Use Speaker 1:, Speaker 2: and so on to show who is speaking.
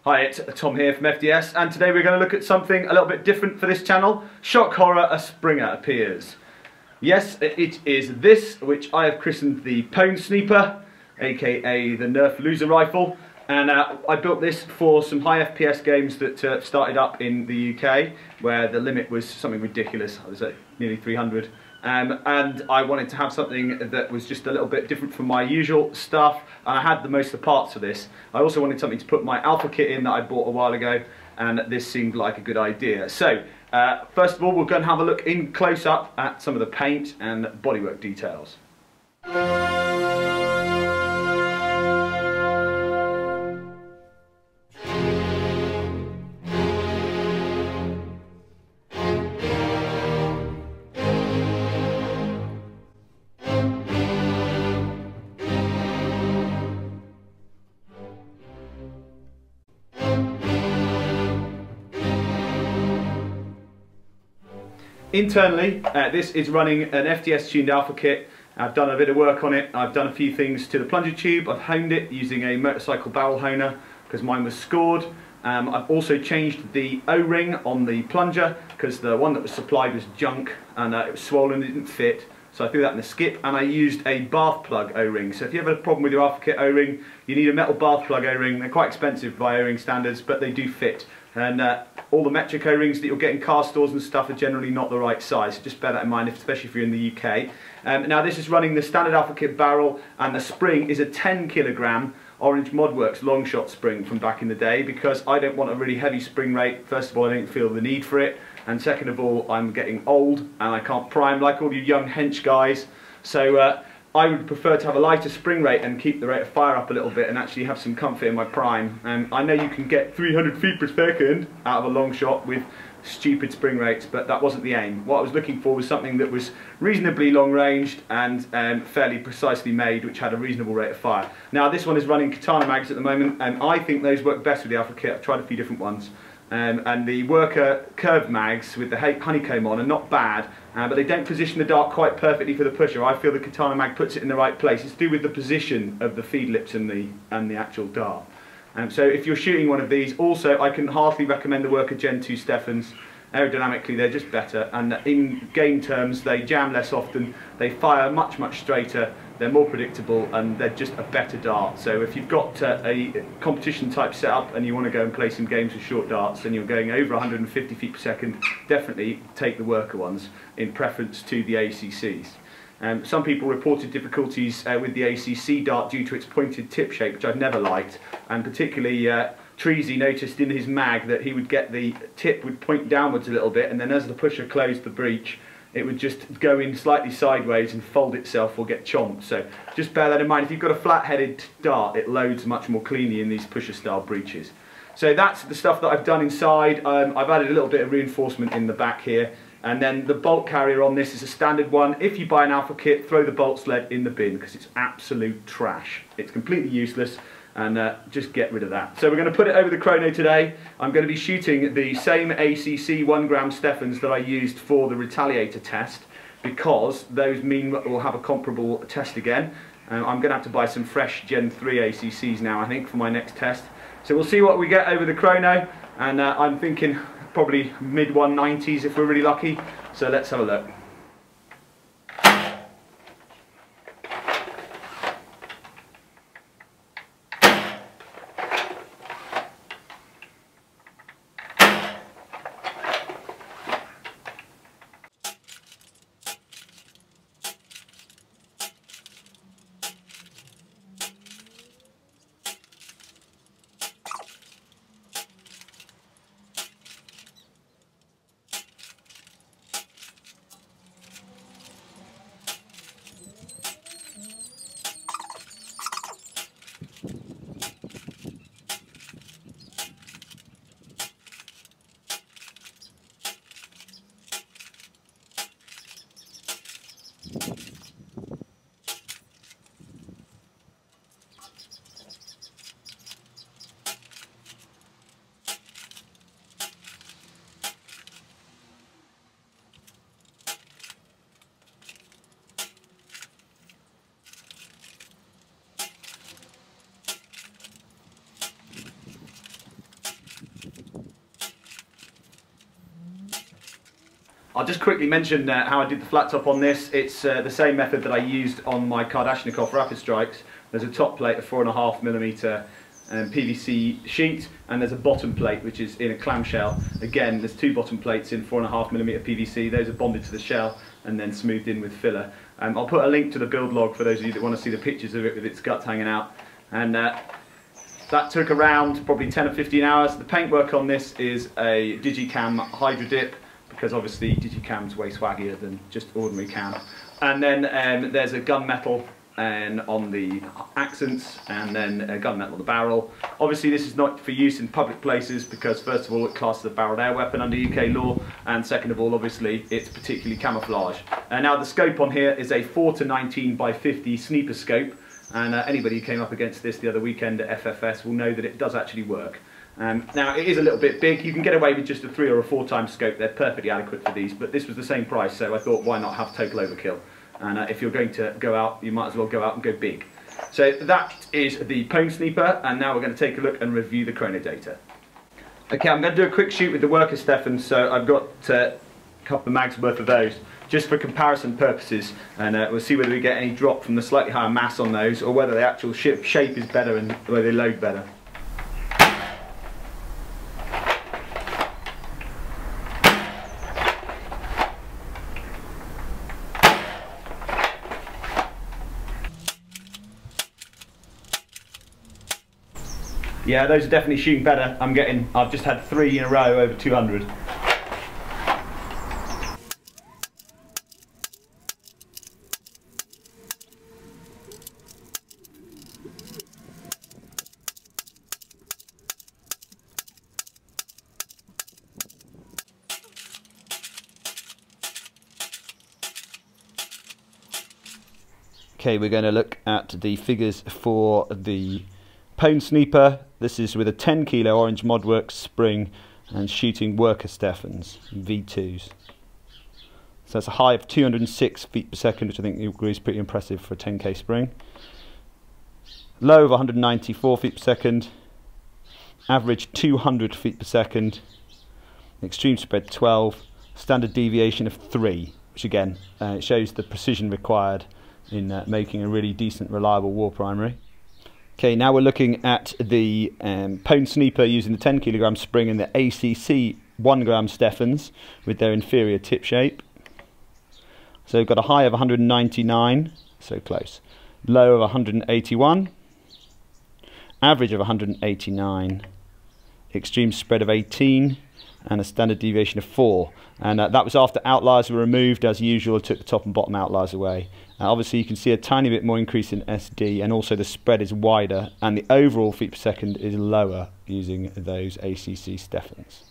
Speaker 1: Hi, it's Tom here from FDS, and today we're going to look at something a little bit different for this channel. Shock horror, a Springer appears. Yes, it is this, which I have christened the Pwnsneeper, aka the Nerf loser rifle, and I built this for some high FPS games that started up in the UK, where the limit was something ridiculous. I was at nearly 300. And I wanted to have something that was just a little bit different from my usual stuff, and I had the most of the parts for this. I also wanted something to put my alpha kit in that I bought a while ago, and this seemed like a good idea. So, first of all, we're going to have a look in close up at some of the paint and bodywork details. Internally, this is running an FDS tuned alpha kit. I've done a bit of work on it. I've done a few things to the plunger tube. I've honed it using a motorcycle barrel honer because mine was scored. I've also changed the O-ring on the plunger because the one that was supplied was junk and it was swollen, it didn't fit. So I threw that in the skip, and I used a bath plug O-ring. So if you have a problem with your alpha kit O-ring, you need a metal bath plug O-ring. They're quite expensive by O-ring standards, but they do fit. And all the metric O-rings that you'll get in car stores and stuff are generally not the right size. So just bear that in mind, especially if you're in the UK. Now this is running the standard alpha kit barrel, and the spring is a 10 kilogram Orange Modworks Longshot spring from back in the day, because I don't want a really heavy spring rate. First of all, I don't feel the need for it, and second of all, I'm getting old and I can't prime like all you young hench guys. So I would prefer to have a lighter spring rate and keep the rate of fire up a little bit and actually have some comfort in my prime. I know you can get 300 feet per second out of a long shot with stupid spring rates, but that wasn't the aim. What I was looking for was something that was reasonably long ranged and fairly precisely made, which had a reasonable rate of fire. Now this one is running katana mags at the moment, and I think those work best with the alpha kit. I've tried a few different ones. And the worker curved mags with the honeycomb on are not bad, but they don't position the dart quite perfectly for the pusher. I feel the katana mag puts it in the right place. It's to do with the position of the feed lips and the actual dart. So if you're shooting one of these, also I can heartily recommend the worker Gen 2 Stephens. Aerodynamically they're just better, and in game terms they jam less often, they fire much straighter, they're more predictable, and they're just a better dart. So if you've got a competition type setup and you want to go and play some games with short darts and you're going over 150 feet per second, definitely take the worker ones in preference to the ACCs. Some people reported difficulties with the ACC dart due to its pointed tip shape, which I've never liked, and particularly Treasy noticed in his mag that he would get the tip would point downwards a little bit, and then as the pusher closed the breech, it would just go in slightly sideways and fold itself or get chomped. So just bear that in mind. If you've got a flat-headed dart, it loads much more cleanly in these pusher-style breeches. So that's the stuff that I've done inside. I've added a little bit of reinforcement in the back here, and then the bolt carrier on this is a standard one. If you buy an alpha kit, throw the bolt sled in the bin because it's absolute trash. It's completely useless, and just get rid of that. So we're going to put it over the Chrono today. I'm going to be shooting the same ACC 1 gram Stephens that I used for the Retaliator test, because those mean we'll have a comparable test again. I'm going to have to buy some fresh Gen 3 ACCs now, I think, for my next test. So we'll see what we get over the Chrono, and I'm thinking probably mid 190s if we're really lucky. So let's have a look. I'll just quickly mention how I did the flat top on this. It's the same method that I used on my Kardashnikov Rapid Strikes. There's a top plate of 4.5mm PVC sheet, and there's a bottom plate which is in a clamshell. Again, there's two bottom plates in 4.5mm PVC. Those are bonded to the shell and then smoothed in with filler. I'll put a link to the build log for those of you that want to see the pictures of it with its guts hanging out. And that took around probably 10 or 15 hours. The paintwork on this is a Digicam Hydro Dip, because obviously Digicam's way swaggier than just ordinary cam. And then there's a gunmetal on the accents, and then a gunmetal on the barrel. Obviously this is not for use in public places because first of all it classes a barreled air weapon under UK law, and second of all obviously it's particularly camouflage. Now the scope on here is a 4:19 by 50 sniper scope, and anybody who came up against this the other weekend at FFS will know that it does actually work. Now it is a little bit big. You can get away with just a 3 or a 4 times scope. They're perfectly adequate for these, but this was the same price, so I thought why not have total overkill. And if you're going to go out, you might as well go out and go big. So that is the Pwnsneeper, and now we're going to take a look and review the chrono data. Okay, I'm going to do a quick shoot with the worker Steffens, so I've got a couple of mags worth of those, just for comparison purposes, and we'll see whether we get any drop from the slightly higher mass on those, or whether the actual shape is better and whether they load better. Yeah, those are definitely shooting better. I've just had 3 in a row over 200. Okay, we're going to look at the figures for the Pwnsneeper. This is with a 10 kilo Orange Modworks spring and shooting worker Steffens V2s. So that's a high of 206 feet per second, which I think you agree is pretty impressive for a 10k spring. Low of 194 feet per second. Average 200 feet per second. Extreme spread 12. Standard deviation of 3, which again it shows the precision required in making a really decent, reliable war primary. Okay, now we're looking at the Pwnsneeper using the 10 kilogram spring and the ACC 1 gram Steffens with their inferior tip shape. So we've got a high of 199, so close. Low of 181. Average of 189. Extreme spread of 18. And a standard deviation of 4. And that was after outliers were removed. As usual, I took the top and bottom outliers away. Obviously you can see a tiny bit more increase in SD, and also the spread is wider and the overall feet per second is lower using those ACC Steffens.